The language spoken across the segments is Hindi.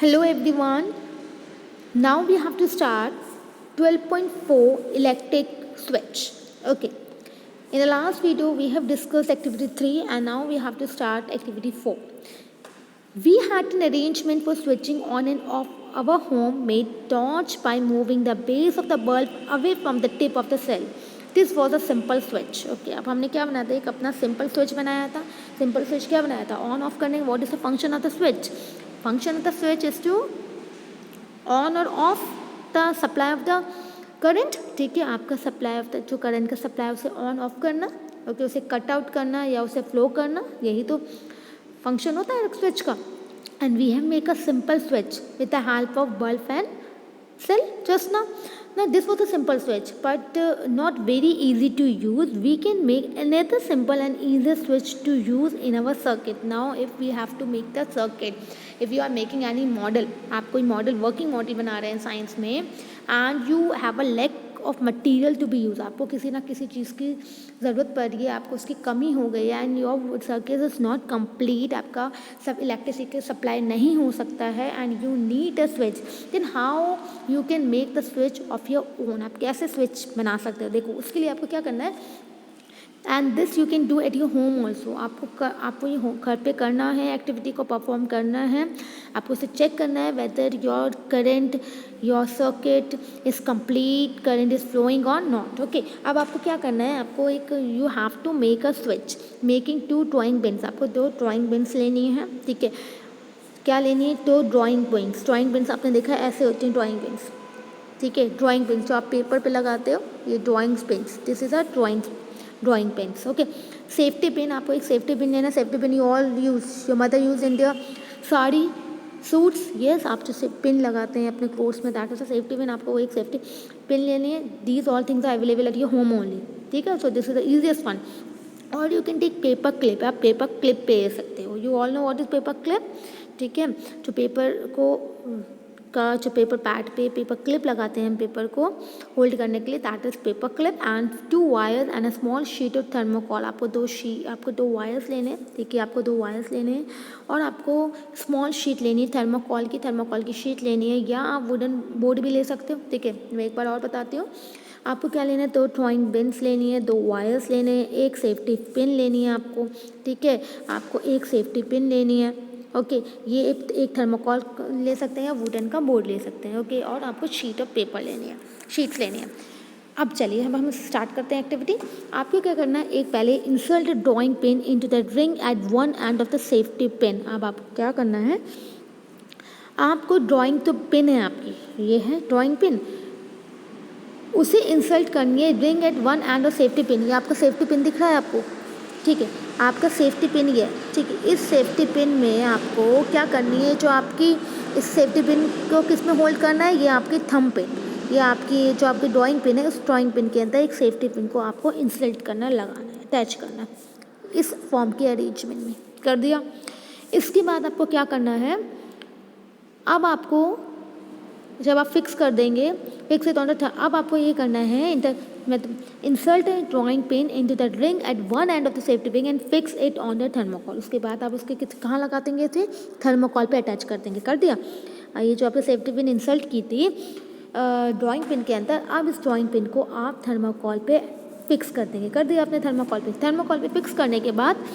Hello everyone. Now we have to start 12.4 electric switch. Okay. In the last video we have discussed activity 3 and now we have to start activity 4. We had an arrangement for switching on and off our home made torch by moving the base of the bulb away from the tip of the cell. This was a simple switch. Okay, अब हमने क्या बनाया था, एक अपना सिंपल स्विच बनाया था. सिंपल स्विच क्या बनाया था, ऑन ऑफ करने. What is the function of the switch? Function of the switch is to on और off the supply of the current. ठीक है, आपका सप्लाई ऑफ द जो करंट का सप्लाई है उसे ऑन ऑफ करना. ओके, उसे कट आउट करना या उसे फ्लो करना, यही तो फंक्शन होता है स्विच का. And we have make a simple switch with the help of bulb and cell just now. Now this was a simple switch but not very easy to use. We can make another simple and easier switch to use in our circuit. Now if we have to make the circuit, if you are making any model, आप कोई मॉडल वर्किंग मॉडल बना रहे हैं साइंस में and you have a lack of material to be use, आपको किसी ना किसी चीज़ की ज़रूरत पड़ रही है, आपको उसकी कमी हो गई है and your circuit is not complete, आपका सब इलेक्ट्रिसिटी सप्लाई नहीं हो सकता है and you need a switch. Then how you can make the switch of your own. आप कैसे स्विच बना सकते हो? देखो, उसके लिए आपको क्या करना है, and this you can do at your home also. आपको ये घर पे करना है, एक्टिविटी को परफॉर्म करना है. आपको इसे चेक करना है whether your current, your circuit is complete, current is flowing और नॉट. ओके, अब आपको क्या करना है, आपको एक you have to make a switch making 2 drawing pins. आपको 2 ड्राइंग बिन्स लेनी है. ठीक है, क्या लेनी है, 2 ड्राइंग बिन्स. ड्राइंग बिन्स आपने देखा है ऐसे होती हैं ड्राइंग बिन्स. ठीक है, ड्राइंग बिन्स जो आप पेपर पे लगाते हो, ये drawing pins. This is a drawing pens. Okay, safety pin, आपको एक सेफ्टी पिन लेना. Safety pin you all use, your mother use in their sari suits. Yes, आप जो पिन लगाते हैं अपने क्लोथ्स में, that is a safety pin. आपको एक सेफ्टी पिन लेनी है. These all things are available at your home only. ठीक है, so this is the easiest one. और you can take paper clip. आप पेपर क्लिप पे ले सकते हो. You all know what is paper clip. ठीक है, जो पेपर को का जो पेपर पैड पे पेपर क्लिप लगाते हैं हम पेपर को होल्ड करने के लिए, that is paper clip. And 2 wires and a small sheet of thermocol. आपको 2 वायर्स लेने हैं. ठीक है, आपको 2 वायर्स लेने हैं और आपको स्मॉल शीट लेनी है थर्मोकॉल की शीट लेनी है, या आप वुडन बोर्ड भी ले सकते हो. ठीक है, मैं एक बार और बताती हूँ. आपको क्या लेना है, 2 ड्राइंग बिन्स लेनी है, 2 वायर्स लेने हैं, एक सेफ्टी पिन लेनी है आपको. ठीक है, आपको एक सेफ्टी पिन लेनी है. ओके, ये एक थर्मोकॉल ले सकते हैं या वुडन का बोर्ड ले सकते हैं. ओके, और आपको शीट ऑफ पेपर लेनी है, शीट्स लेनी है. अब चलिए हम स्टार्ट करते हैं एक्टिविटी. आपको क्या करना है, एक पहले insert drawing pin into the ring at one end of the safety pin. अब आपको क्या करना है, आपको ड्राइंग तो पिन है आपकी, ये है ड्राइंग पिन, उसे इंसर्ट करनी है ring at one end of safety pin. ये आपका सेफ्टी पिन दिख रहा है आपको. ठीक है, आपका सेफ्टी पिन ये है. ठीक है, इस सेफ्टी पिन में आपको क्या करनी है, जो आपकी इस सेफ्टी पिन को किस में होल्ड करना है, ये आपकी थंब पिन, ये आपकी जो आपकी ड्राइंग पिन है, उस ड्राइंग पिन के अंदर एक सेफ्टी पिन को आपको इंसर्ट करना, लगाना है, अटैच करना है इस फॉर्म के अरेंजमेंट में. कर दिया. इसके बाद आपको क्या करना है, अब आपको जब आप फिक्स कर देंगे, फिक्स इट ऑन द, अब आपको ये करना है, insert drawing pin into the ring at one end of the safety pin and fix it on the thermocol. उसके बाद आप उसके कहाँ लगा देंगे थे, थर्मोकॉल पे अटैच कर देंगे. कर दिया. ये जो आपने सेफ्टी पिन इंसर्ट की थी ड्राइंग पिन के अंदर, अब इस ड्राइंग पिन को आप थर्मोकॉल पे फिक्स कर देंगे. कर दिया आपने थर्मोकॉल पे फिक्स करने के बाद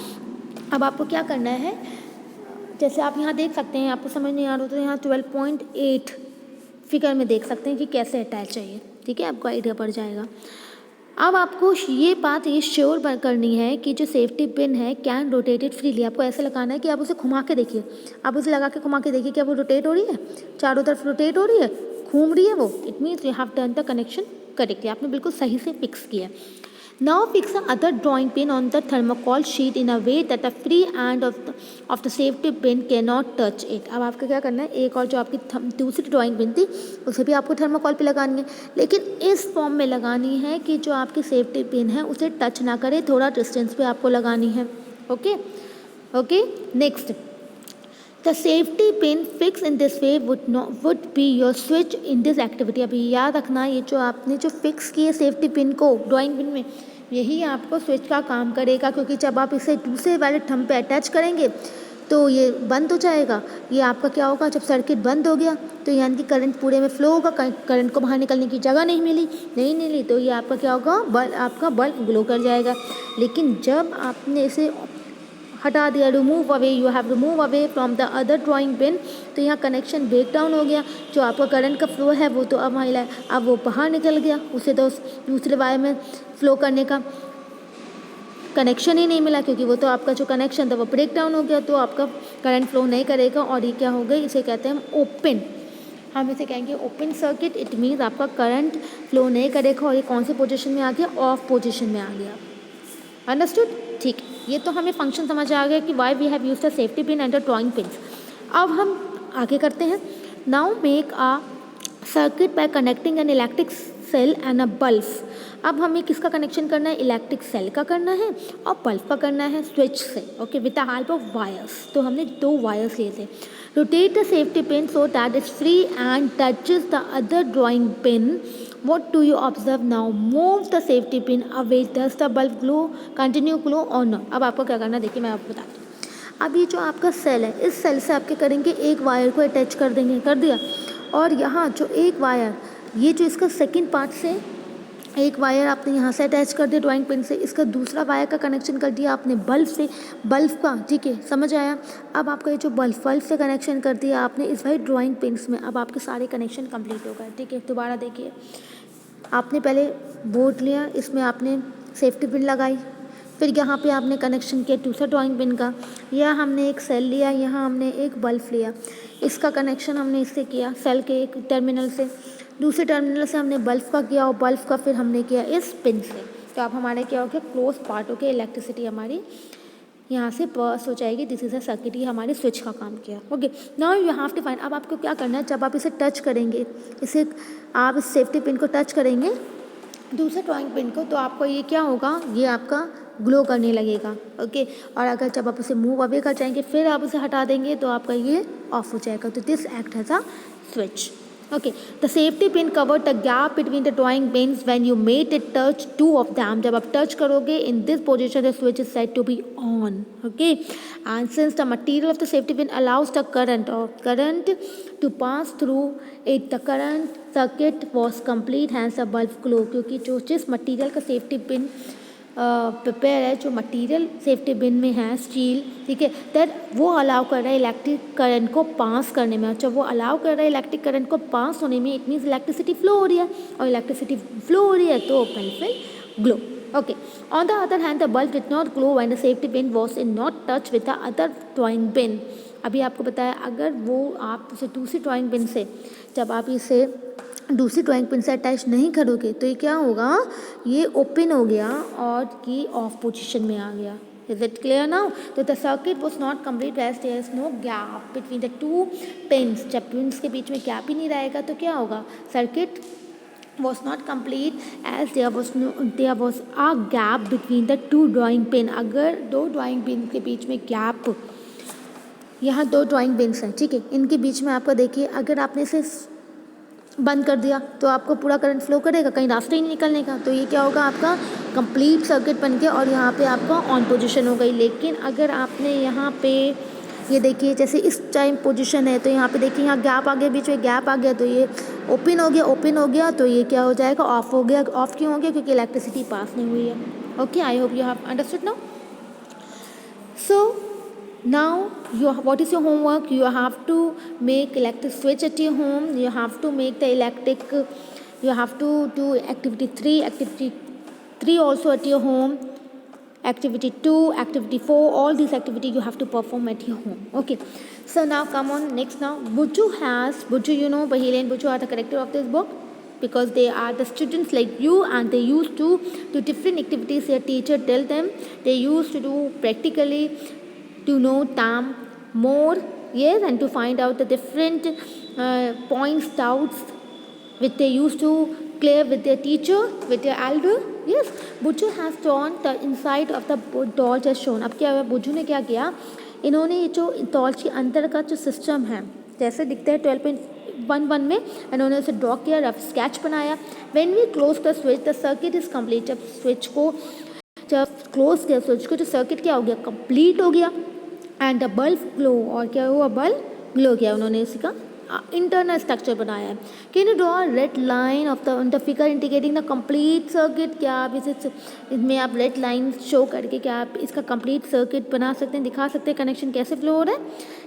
अब आपको क्या करना है, जैसे आप यहाँ देख सकते हैं, आपको समझ नहीं आ रहा तो यहाँ 12.8 फिगर में देख सकते हैं कि कैसे अटैच चाहिए. ठीक है, आपको आइडिया पड़ जाएगा. अब आपको ये बात ये श्योर करनी है कि जो सेफ्टी पिन है कैन रोटेटेड फ्रीली. आपको ऐसे लगाना है कि आप उसे घुमा के देखिए, आप उसे लगा के घुमा के देखिए, क्या वो रोटेट हो रही है, चारों तरफ रोटेट हो रही है, घूम रही है वो. It means you have done the connection correctly, आपने बिल्कुल सही से फिक्स किया. Now fix the other drawing pin on the thermocol sheet in a way that the free end of the safety pin cannot touch it. अब आपको क्या करना है, एक और जो आपकी दूसरी ड्राइंग पिन थी उसे भी आपको थर्मोकॉल पे लगानी है, लेकिन इस फॉर्म में लगानी है कि जो आपकी सेफ्टी पिन है उसे टच ना करे, थोड़ा डिस्टेंस पे आपको लगानी है. Okay, next, the safety pin fix in this way would be your switch in this activity. अभी याद रखना, ये जो आपने जो फिक्स किए सेफ्टी पिन को ड्राइंग पिन में, यही आपको स्विच का काम करेगा, क्योंकि जब आप इसे दूसरे वाले थंब पे अटैच करेंगे तो ये बंद हो जाएगा। ये आपका क्या होगा, जब सर्किट बंद हो गया तो यानी कि करंट पूरे में फ्लो होगा, करंट को बाहर निकलने की जगह नहीं मिली तो ये आपका क्या होगा, आपका बल्ब ग्लो कर जाएगा। लेकिन जब आपने इसे हटा दिया, remove away, you have remove away from the other drawing pin, तो यहाँ कनेक्शन ब्रेक डाउन हो गया। जो आपका करंट का फ्लो है वो तो अब वो बाहर निकल गया, उसे तो दूसरे वायर में फ्लो करने का कनेक्शन ही नहीं मिला, क्योंकि वो तो आपका जो कनेक्शन था वो ब्रेक डाउन हो गया, तो आपका करंट फ्लो नहीं करेगा। और ये क्या हो गई, इसे कहते हैं ओपन, हम इसे कहेंगे ओपन सर्किट। इट मीन्स आपका करंट फ्लो नहीं करेगा। और ये कौन से पोजीशन में आ गया, ऑफ पोजीशन में आ गया। अंडरस्टूड? ठीक, ये तो हमें फंक्शन समझ आ गया कि why we have used the safety pin and the drawing pins. अब हम आगे करते हैं। Now make a circuit by connecting an electric cell and a bulb. अब हमें किसका कनेक्शन करना है, इलेक्ट्रिक सेल का करना है और बल्ब का करना है स्विच से, okay, with the help of wires. तो हमने 2 वायर्स लिए थे। Rotate the safety pin so that it's free and touches the other drawing pin. What do you observe now? Move the safety pin away. Does the bulb glow? Continue glow or not? अब आपको क्या करना है, देखिए मैं आपको बताती हूँ। अब ये जो आपका सेल है, इस सेल से आपके करेंगे एक वायर को अटैच कर देंगे, कर दिया। और यहाँ जो एक वायर, ये जो इसका सेकंड पार्ट से एक वायर आपने यहाँ से अटैच कर दिया ड्राइंग पिन से, इसका दूसरा वायर का कनेक्शन कर दिया आपने बल्ब से, बल्ब का, ठीक है, समझ आया। अब आपका ये जो बल्ब से कनेक्शन कर दिया आपने इस वाली ड्राइंग पिन्स में, अब आपके सारे कनेक्शन कंप्लीट हो गए, ठीक है। दोबारा देखिए, आपने पहले बोर्ड लिया, इसमें आपने सेफ्टी पिन लगाई, फिर यहाँ पे आपने कनेक्शन किया दूसरा ड्राइंग पिन का, यह हमने एक सेल लिया, यहाँ हमने एक बल्ब लिया, इसका कनेक्शन हमने इससे किया सेल के एक टर्मिनल से, दूसरे टर्मिनल से हमने बल्ब का किया और बल्ब का फिर हमने किया इस पिन से। तो अब हमारे क्या हो गया, क्लोज पार्ट हो गया, इलेक्ट्रिसिटी हमारी यहाँ से पास हो जाएगी। दिस इज अ सर्किट, ये हमारे स्विच का काम किया, okay. Now you have to find, अब आपको क्या करना है, जब आप इसे टच करेंगे, इसे आप इस सेफ्टी पिन को टच करेंगे दूसरे ड्राइंग पिन को, तो आपको ये क्या होगा, ये आपका ग्लो करने लगेगा, ओके। और अगर जब आप उसे मूव अवे कर जाएंगे, फिर आप उसे हटा देंगे तो आपका ये ऑफ हो जाएगा। तो this act as a switch, okay. The safety pin covered the gap between the drawing pins when you made it touch 2 of them. जब आप touch करोगे in this position the switch is said to be on, okay. And since the material of the safety pin allows the current to pass through it, the current circuit was complete, hence the bulb glow। क्योंकि जो जिस मटीरियल का सेफ्टी पिन प्रिपेयर है, जो मटेरियल सेफ्टी बिन में है स्टील, ठीक है, दैट वो अलाउ कर रहा है इलेक्ट्रिक करंट को पास करने में। अच्छा, वो अलाउ कर रहा है इलेक्ट्रिक करंट को पास होने में, इट मीन्स इलेक्ट्रिसिटी फ्लो हो रही है, और इलेक्ट्रिसिटी फ्लो हो रही है तो bulb will glow, okay. On the other hand the bulb did not glow when the safety pin was in not touch with the other drawing pin. अभी आपको बताया, अगर वो आप उसे दूसरी ड्राइंग पिन से, जब आप इसे दूसरी ड्राइंग पिन से अटैच नहीं करोगे तो ये क्या होगा, ये ओपन हो गया और ये ऑफ पोजीशन में आ गया। Is it clear now? तो the circuit was not complete as there is no gap between the 2 pins. जब पिन्स के बीच में गैप ही नहीं रहेगा तो क्या होगा, circuit was not complete as there was a gap between the 2 drawing pin। अगर 2 ड्राइंग पिन के बीच में गैप, यहाँ 2 ड्राइंग पिन्स हैं, ठीक है, इनके बीच में आपका देखिए, अगर आपने इसे बंद कर दिया तो आपको पूरा करंट फ्लो करेगा, कहीं रास्ते ही नहीं निकलने का। तो ये क्या होगा, आपका कंप्लीट सर्किट बन गया और यहाँ पे आपका ऑन पोजीशन हो गई। लेकिन अगर आपने यहाँ पे ये देखिए, जैसे इस टाइम पोजीशन है तो यहाँ पे देखिए, यहाँ गैप आ गया, बीच में गैप आ गया, तो ये ओपन हो गया तो ये क्या हो जाएगा, ऑफ हो गया। ऑफ क्यों हो गया, क्योंकि इलेक्ट्रिसिटी पास नहीं हुई है, okay. I hope you have understood now. So now what is your homework? You have to make electric switch at your home, you have to make the electric, you have to do activity 3 also at your home, activity 2, activity 4, all these activity you have to perform at your home, okay. So now come on, next now Buju, you know Bahile and Buju are the character of this book because they are the students like you and they used to do different activities their teacher tell them. They used to do practically to know them more, yes, and to find out the different points, doubts which they used to clear with their teacher, with their elder, yes. Buju has drawn the inside of the torch as shown। अब क्या हुआ, बुज्जू ने क्या किया, इन्होंने ये जो टॉर्च के अंदर का जो सिस्टम है जैसे दिखता है 12.11 में, इन्होंने उसे ड्रॉ किया, रफ स्केच बनाया। When we close the switch the circuit is complete. जब क्लोज किया स्विच को, जो सर्किट क्या हो गया, कंप्लीट हो गया, एंड द बल्ब ग्लो, और क्या हुआ, बल्ब ग्लो किया, उन्होंने इसका इंटरनल स्ट्रक्चर बनाया है. Can you draw red line of the figure indicating the complete circuit. क्या आप इसमें आप रेड लाइन शो करके क्या आप इसका कंप्लीट सर्किट बना सकते हैं, दिखा सकते हैं कनेक्शन कैसे फ्लो हो रहा है.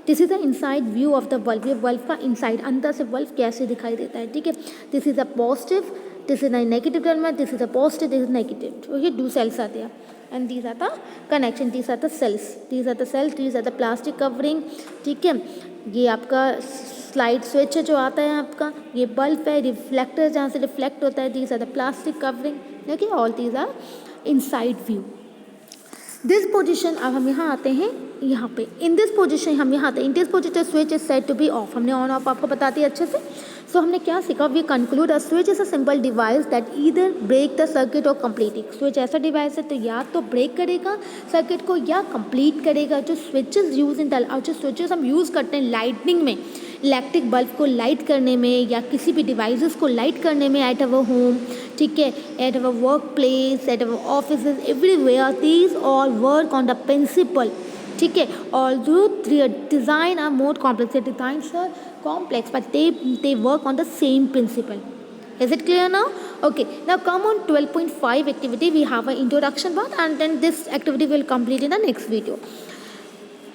This is the inside view of the bulb. ये बल्ब का इनसाइड, अंदर से बल्ब कैसे दिखाई देता है. ठीक है, this is a positive, this is a negative terminal, this is a positive, this is negative. Okay, two cells are there and these are the connection, these are the cells, these are the cells, these are the plastic covering. ठीक है, ये आपका स्लाइड स्विच है जो आता है आपका, ये बल्ब है, रिफ्लेक्टर जहाँ से रिफ्लेक्ट होता है, these are the plastic covering. Okay, all these are inside view. This position, अब हम यहाँ आते हैं यहाँ पे, इन दिस पोजिशन हम यहाँ आते हैं, in this position switch is set to be off. हमने ऑन ऑफ आपको बता दिया अच्छे से. सो हमने क्या सीखा, we conclude a switch is a simple device that either break the circuit or complete it. Switch ऐसा डिवाइस है तो या तो ब्रेक करेगा सर्किट को या कंप्लीट करेगा. जो स्विचेस यूज इन जो स्विचेस हम यूज़ करते हैं लाइटनिंग में, इलेक्ट्रिक बल्ब को लाइट करने में या किसी भी डिवाइसेस को लाइट करने में एट अवर होम, ठीक है, at our work place, at our office, everywhere, these all work on the principle. ठीक है, although design are more complex, designs are complex but they work on the same principle. Is it clear now? Okay, now come on 12.5 activity. We have an introduction part and then this activity will complete in the next video.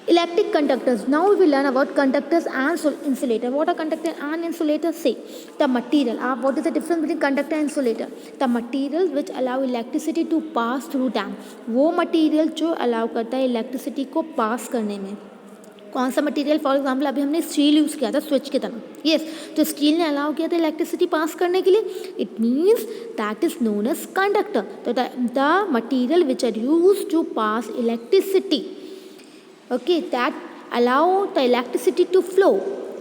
Electric conductors. Now we will learn about conductors and insulator. What are conductor and insulator? Say the material. What is the difference between conductor and insulator? The materials which allow electricity to pass through them. वो material जो allow करता है electricity को pass करने में. कौन सा मटेरियल, फॉर एग्जांपल अभी हमने स्टील यूज़ किया था स्विच की तरह. यस, तो स्टील ने अलाउ किया था इलेक्ट्रिसिटी पास करने के लिए. It means that is known as conductor. तो the material which are use to pass electricity, okay, that allow the electricity to flow,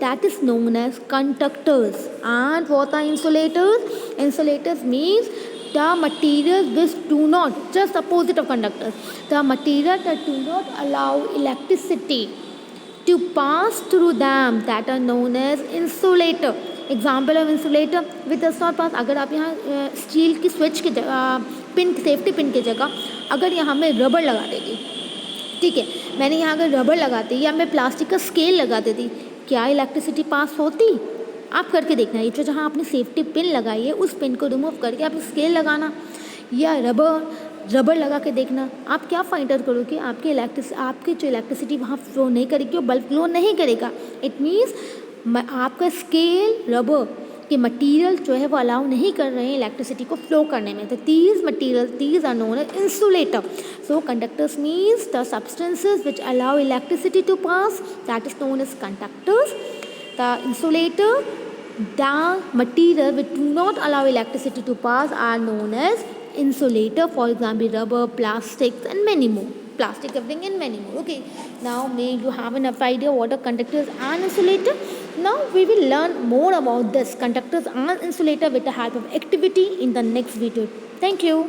that is known as conductors. And what are insulators? Insulators means the materials which do not, just opposite of conductors, the material that do not allow electricity to pass through them, that are known as insulator. Example of insulator which does not pass. अगर आप यहाँ स्टील की स्विच की पिन, सेफ्टी पिन की जगह अगर यहाँ मैं रबर लगा देती, ठीक है, मैंने यहाँ अगर रबर लगाती या मैं प्लास्टिक का स्केल लगा देती, क्या इलेक्ट्रिसिटी पास होती? आप करके देखना. ये जो जहाँ आपने सेफ्टी पिन लगाई है उस पिन को रिमूव करके आप स्केल लगाना या रबर लगा के देखना. आप क्या फाइंड आउट करोगे, आपकी जो इलेक्ट्रिसिटी वहाँ फ्लो नहीं करेगी, बल्ब फ्लो नहीं करेगा. इट मीन्स आपका स्केल, रबर के मटेरियल जो है वो अलाउ नहीं कर रहे हैं इलेक्ट्रिसिटी को फ्लो करने में. तो these are known as insulator. So conductors means the substances which allow electricity to pass, that is known as conductors. The insulator, the material which do not allow electricity to pass are known as insulator. For example, rubber, plastics and many more. Plastic covering and many more. Okay, now may you have enough idea what are conductors and insulator. Now we will learn more about this conductors and insulator with the help of activity in the next video. Thank you.